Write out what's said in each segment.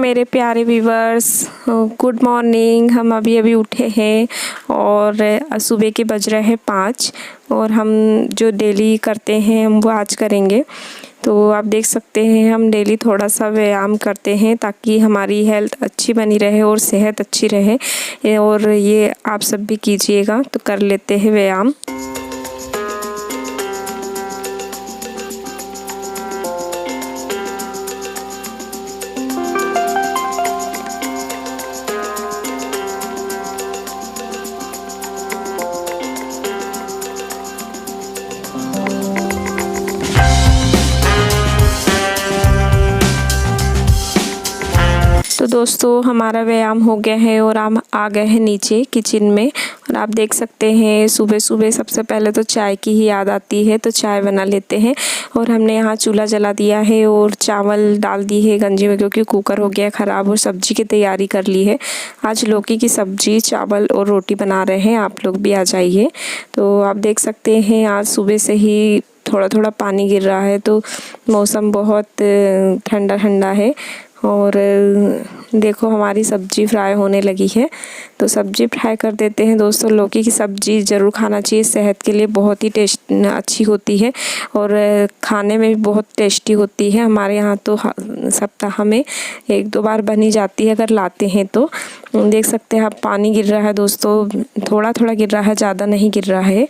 मेरे प्यारे viewers, good morning. हम अभी अभी उठे हैं और सुबह के बज रहे हैं 5 और हम जो डेली करते हैं हम वो आज करेंगे। तो आप देख सकते हैं हम डेली थोड़ा सा व्यायाम करते हैं ताकि हमारी हेल्थ अच्छी बनी रहे और सेहत अच्छी रहे, और ये आप सब भी कीजिएगा। तो कर लेते हैं व्यायाम। तो दोस्तों हमारा व्यायाम हो गया है और हम आ गए हैं नीचे किचन में। और आप देख सकते हैं सुबह सुबह सबसे पहले तो चाय की ही याद आती है, तो चाय बना लेते हैं। और हमने यहाँ चूल्हा जला दिया है और चावल डाल दी है गंजी में, क्योंकि कुकर हो गया ख़राब, और सब्जी की तैयारी कर ली है। आज लौकी की सब्जी, चावल और रोटी बना रहे हैं। आप लोग भी आ जाइए। तो आप देख सकते हैं आज सुबह से ही थोड़ा थोड़ा पानी गिर रहा है, तो मौसम बहुत ठंडा ठंडा है। और देखो हमारी सब्जी फ्राई होने लगी है, तो सब्जी फ्राई कर देते हैं। दोस्तों लौकी की सब्जी ज़रूर खाना चाहिए, सेहत के लिए बहुत ही अच्छी होती है और खाने में भी बहुत टेस्टी होती है। हमारे यहाँ तो सप्ताह में 1-2 बार बनी जाती है अगर लाते हैं तो। देख सकते हैं आप पानी गिर रहा है दोस्तों, थोड़ा थोड़ा गिर रहा है, ज़्यादा नहीं गिर रहा है।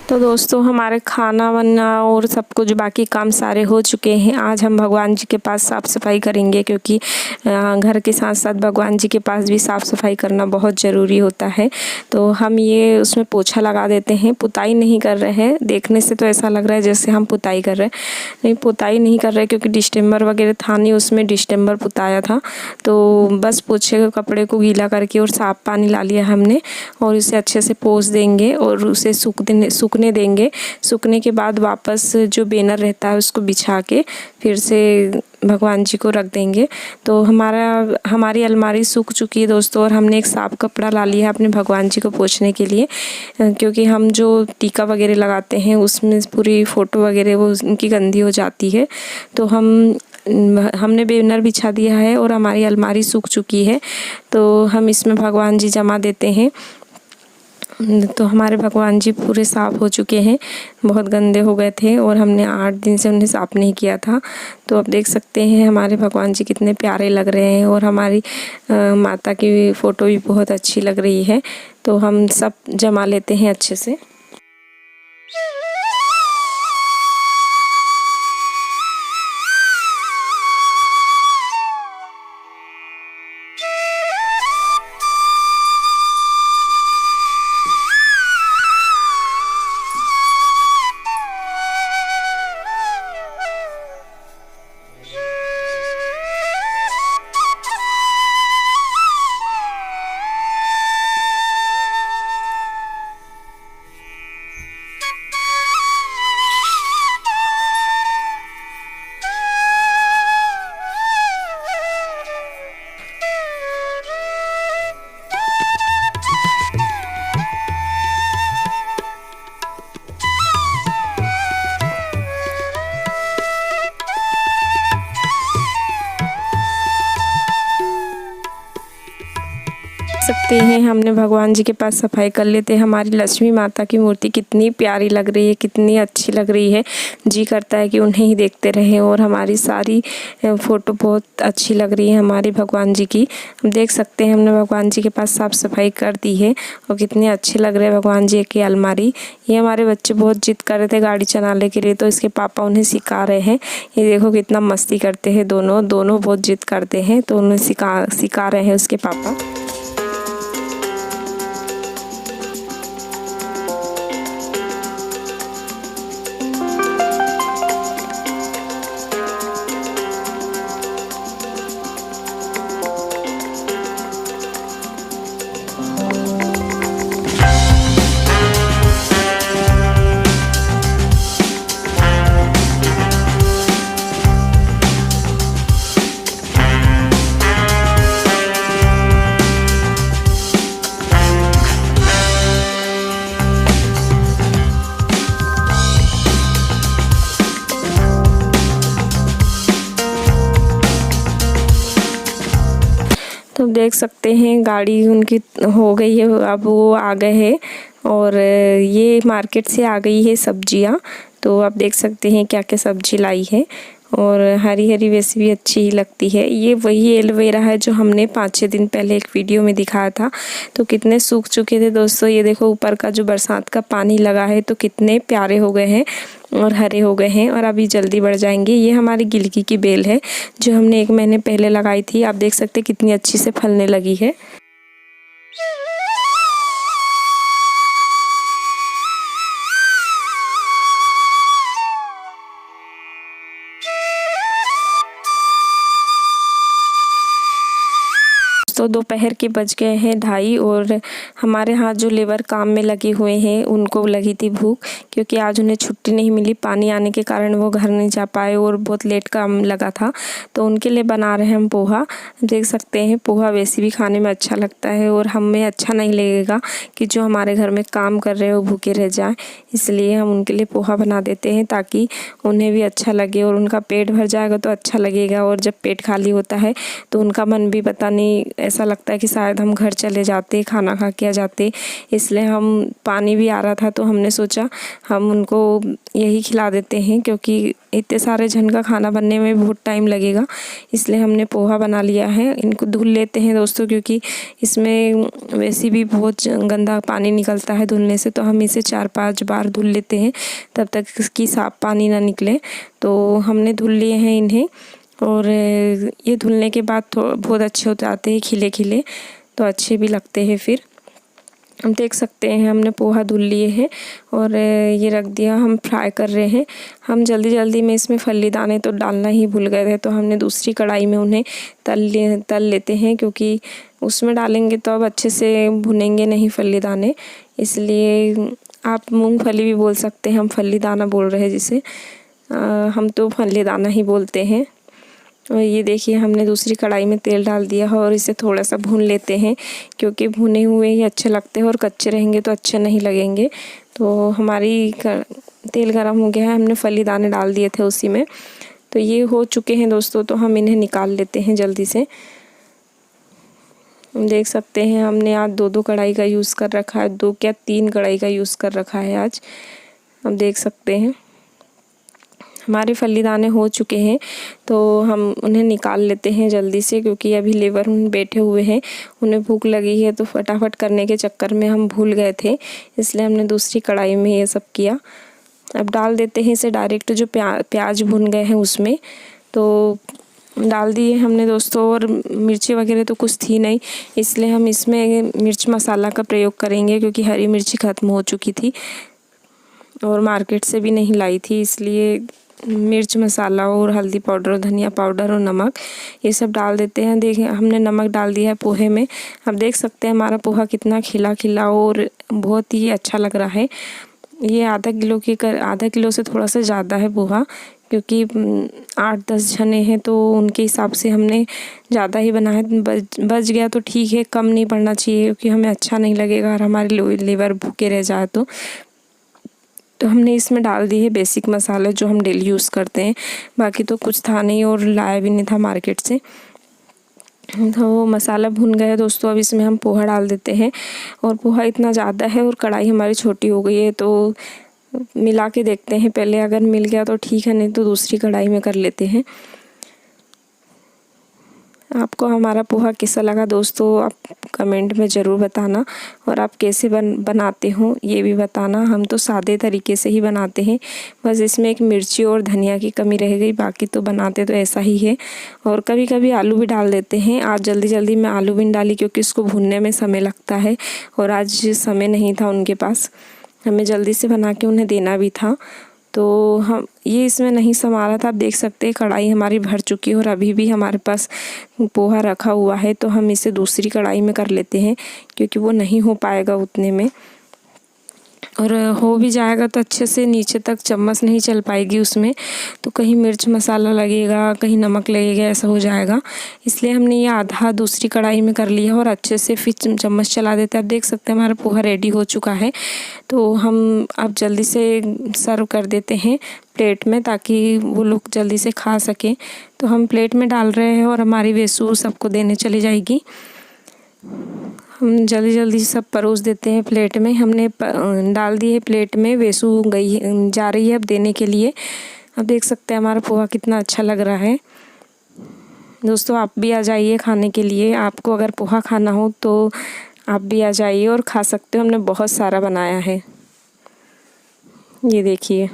तो दोस्तों हमारे खाना बनना और सब कुछ बाकी काम सारे हो चुके हैं। आज हम भगवान जी के पास साफ़ सफाई करेंगे, क्योंकि घर के साथ साथ भगवान जी के पास भी साफ़ सफाई करना बहुत ज़रूरी होता है। तो हम ये उसमें पोछा लगा देते हैं, पुताई नहीं कर रहे हैं। देखने से तो ऐसा लग रहा है जैसे हम पुताई कर रहे हैं, नहीं पुताई नहीं कर रहे, क्योंकि डिस्टेम्बर वगैरह था नहीं, उसमें डिस्टेम्बर पुताया था। तो बस पोछे कपड़े को गीला करके और साफ़ पानी ला लिया हमने, और उसे अच्छे से पोंछ देंगे और उसे सूखने देंगे। सूखने के बाद वापस जो बैनर रहता है उसको बिछा के फिर से भगवान जी को रख देंगे। तो हमारी अलमारी सूख चुकी है दोस्तों, और हमने एक साफ कपड़ा ला लिया है अपने भगवान जी को पोंछने के लिए, क्योंकि हम जो टीका वगैरह लगाते हैं उसमें पूरी फ़ोटो वगैरह वो उनकी गंदी हो जाती है। तो हमने बैनर बिछा दिया है और हमारी अलमारी सूख चुकी है। तो हम इसमें भगवान जी जमा देते हैं। तो हमारे भगवान जी पूरे साफ़ हो चुके हैं, बहुत गंदे हो गए थे और हमने 8 दिन से उन्हें साफ़ नहीं किया था। तो आप देख सकते हैं हमारे भगवान जी कितने प्यारे लग रहे हैं, और हमारी माता की फ़ोटो भी बहुत अच्छी लग रही है। तो हम सब जमा लेते हैं अच्छे से। सकते हैं हमने भगवान जी के पास सफाई कर लेते हैं। हमारी लक्ष्मी माता की मूर्ति कितनी प्यारी लग रही है, कितनी अच्छी लग रही है, जी करता है कि उन्हें ही देखते रहें। और हमारी सारी फ़ोटो बहुत अच्छी लग रही है हमारे भगवान जी की। हम देख सकते हैं हमने भगवान जी के पास साफ़ सफाई कर दी है, और कितने अच्छे लग रहे हैं भगवान जी की अलमारी। ये हमारे बच्चे बहुत जिद कर रहे थे गाड़ी चलाने के लिए, तो इसके पापा उन्हें सिखा रहे हैं। ये देखो कितना मस्ती करते हैं दोनों बहुत जिद करते हैं, तो उन्हें सिखा रहे हैं उसके पापा। देख सकते हैं गाड़ी उनकी हो गई है, अब वो आ गए हैं और ये मार्केट से आ गई है सब्जियां। तो आप देख सकते हैं क्या क्या सब्जी लाई है और हरी हरी वैसे भी अच्छी ही लगती है। ये वही एलोवेरा है जो हमने 5-6 दिन पहले एक वीडियो में दिखाया था। तो कितने सूख चुके थे दोस्तों। ये देखो ऊपर का जो बरसात का पानी लगा है तो कितने प्यारे हो गए हैं और हरे हो गए हैं और अभी जल्दी बढ़ जाएंगे। ये हमारी गिलकी की बेल है जो हमने 1 महीने पहले लगाई थी। आप देख सकते कितनी अच्छी से फलने लगी है। तो दोपहर के बज गए हैं 2:30 और हमारे यहाँ जो लेबर काम में लगे हुए हैं उनको लगी थी भूख, क्योंकि आज उन्हें छुट्टी नहीं मिली। पानी आने के कारण वो घर नहीं जा पाए और बहुत लेट काम लगा था। तो उनके लिए बना रहे हैं हम पोहा। देख सकते हैं पोहा वैसे भी खाने में अच्छा लगता है और हमें अच्छा नहीं लगेगा कि जो हमारे घर में काम कर रहे हैं वो भूखे रह जाए, इसलिए हम उनके लिए पोहा बना देते हैं ताकि उन्हें भी अच्छा लगे और उनका पेट भर जाएगा तो अच्छा लगेगा। और जब पेट खाली होता है तो उनका मन भी पता नहीं ऐसा लगता है कि शायद हम घर चले जाते, खाना खा के आ जाते। इसलिए हम पानी भी आ रहा था तो हमने सोचा हम उनको यही खिला देते हैं, क्योंकि इतने सारे जन का खाना बनने में बहुत टाइम लगेगा। इसलिए हमने पोहा बना लिया है। इनको धुल लेते हैं दोस्तों, क्योंकि इसमें वैसे भी बहुत गंदा पानी निकलता है धुलने से। तो हम इसे 4-5 बार धुल लेते हैं तब तक इसकी साफ पानी ना निकले। तो हमने धुल लिए हैं इन्हें और ये धुलने के बाद बहुत अच्छे हो जाते हैं, खिले खिले, तो अच्छे भी लगते हैं। फिर हम देख सकते हैं हमने पोहा धुल लिए हैं और ये रख दिया। हम फ्राई कर रहे हैं। हम जल्दी में इसमें फल्ली दाने तो डालना ही भूल गए थे, तो हमने दूसरी कढ़ाई में उन्हें तल लेते हैं, क्योंकि उसमें डालेंगे तो अब अच्छे से भुनेंगे नहीं फल्ली दाने। इसलिए आप मूंगफली भी बोल सकते हैं, हम फल्ली दाना बोल रहे हैं जिसे। हम तो फल्ली दाना ही बोलते हैं। और ये देखिए हमने दूसरी कढ़ाई में तेल डाल दिया है और इसे थोड़ा सा भून लेते हैं, क्योंकि भुने हुए ही अच्छे लगते हैं और कच्चे रहेंगे तो अच्छे नहीं लगेंगे। तो हमारी तेल गरम हो गया है, हमने फली दाने डाल दिए थे उसी में। तो ये हो चुके हैं दोस्तों, तो हम इन्हें निकाल लेते हैं जल्दी से। हम देख सकते हैं हमने आज 2 कढ़ाई का यूज़ कर रखा है, 2 क्या 3 कढ़ाई का यूज़ कर रखा है आज। हम देख सकते हैं हमारे फली दाने हो चुके हैं, तो हम उन्हें निकाल लेते हैं जल्दी से, क्योंकि अभी लेबर बैठे हुए हैं, उन्हें भूख लगी है। तो फटाफट करने के चक्कर में हम भूल गए थे, इसलिए हमने दूसरी कढ़ाई में ये सब किया। अब डाल देते हैं इसे डायरेक्ट, जो प्याज भुन गए हैं उसमें तो डाल दिए हमने दोस्तों। और मिर्ची वगैरह तो कुछ थी नहीं, इसलिए हम इसमें मिर्च मसाला का प्रयोग करेंगे, क्योंकि हरी मिर्ची ख़त्म हो चुकी थी और मार्केट से भी नहीं लाई थी। इसलिए मिर्च मसाला और हल्दी पाउडर, धनिया पाउडर और नमक ये सब डाल देते हैं। देखिए हमने नमक डाल दिया है पोहे में। अब देख सकते हैं हमारा पोहा कितना खिला खिला और बहुत ही अच्छा लग रहा है। ये आधा किलो से थोड़ा सा ज़्यादा है पोहा, क्योंकि 8-10 जने हैं तो उनके हिसाब से हमने ज़्यादा ही बनाया है। बच गया तो ठीक है, कम नहीं पड़ना चाहिए, क्योंकि हमें अच्छा नहीं लगेगा और हमारे लेबर भूखे रह जाए तो हमने इसमें डाल दी है बेसिक मसाले जो हम डेली यूज़ करते हैं। बाकी तो कुछ था नहीं और लाया भी नहीं था मार्केट से। तो मसाला भुन गया दोस्तों, अब इसमें हम पोहा डाल देते हैं। और पोहा इतना ज़्यादा है और कढ़ाई हमारी छोटी हो गई है, तो मिला के देखते हैं पहले, अगर मिल गया तो ठीक है, नहीं तो दूसरी कढ़ाई में कर लेते हैं। आपको हमारा पोहा कैसा लगा दोस्तों, आप कमेंट में ज़रूर बताना। और आप कैसे बनाते हो ये भी बताना। हम तो सादे तरीके से ही बनाते हैं, बस इसमें एक मिर्ची और धनिया की कमी रह गई, बाकी तो बनाते तो ऐसा ही है। और कभी कभी आलू भी डाल देते हैं। आज जल्दी में आलू भी नहीं डाली, क्योंकि इसको भूनने में समय लगता है और आज समय नहीं था उनके पास, हमें जल्दी से बना के उन्हें देना भी था। तो हम ये इसमें नहीं संभाला था। आप देख सकते हैं कढ़ाई हमारी भर चुकी है और अभी भी हमारे पास पोहा रखा हुआ है, तो हम इसे दूसरी कढ़ाई में कर लेते हैं, क्योंकि वो नहीं हो पाएगा उतने में। और हो भी जाएगा तो अच्छे से नीचे तक चम्मच नहीं चल पाएगी उसमें, तो कहीं मिर्च मसाला लगेगा, कहीं नमक लगेगा, ऐसा हो जाएगा। इसलिए हमने ये आधा दूसरी कढ़ाई में कर लिया और अच्छे से फिर चम्मच चला देते हैं। आप देख सकते हैं हमारा पोहा रेडी हो चुका है। तो हम अब जल्दी से सर्व कर देते हैं प्लेट में, ताकि वो लोग जल्दी से खा सकें। तो हम प्लेट में डाल रहे हैं और हमारी वेसु सबको देने चली जाएगी। हम जल्दी जल्दी सब परोस देते हैं प्लेट में। हमने डाल दी है प्लेट में, वेसु गई जा रही है अब देने के लिए। अब देख सकते हैं हमारा पोहा कितना अच्छा लग रहा है। दोस्तों आप भी आ जाइए खाने के लिए। आपको अगर पोहा खाना हो तो आप भी आ जाइए और खा सकते हो। हमने बहुत सारा बनाया है, ये देखिए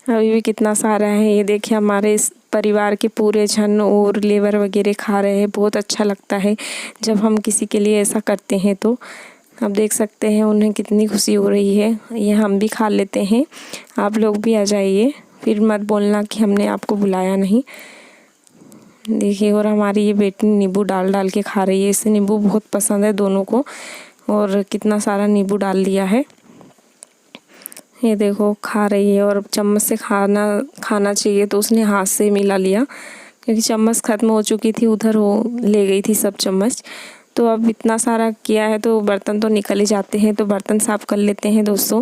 अभी भी कितना सारा है। ये देखिए हमारे इस परिवार के पूरे जन और लेबर वगैरह खा रहे हैं। बहुत अच्छा लगता है जब हम किसी के लिए ऐसा करते हैं तो। आप देख सकते हैं उन्हें कितनी खुशी हो रही है। ये हम भी खा लेते हैं, आप लोग भी आ जाइए, फिर मत बोलना कि हमने आपको बुलाया नहीं। देखिए और हमारी ये बेटी नींबू डाल डाल के खा रही है। इसे नींबू बहुत पसंद है दोनों को, और कितना सारा नींबू डाल लिया है। ये देखो खा रही है, और चम्मच से खाना चाहिए तो उसने हाथ से मिला लिया, क्योंकि चम्मच ख़त्म हो चुकी थी, उधर वो ले गई थी सब चम्मच। तो अब इतना सारा किया है तो बर्तन तो निकल ही जाते हैं, तो बर्तन साफ़ कर लेते हैं दोस्तों,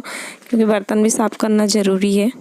क्योंकि बर्तन भी साफ़ करना ज़रूरी है।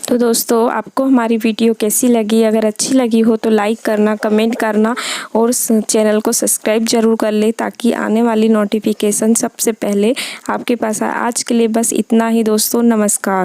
तो दोस्तों आपको हमारी वीडियो कैसी लगी? अगर अच्छी लगी हो तो लाइक करना, कमेंट करना और चैनल को सब्सक्राइब ज़रूर कर ले, ताकि आने वाली नोटिफिकेशन सबसे पहले आपके पास आए। आज के लिए बस इतना ही दोस्तों, नमस्कार।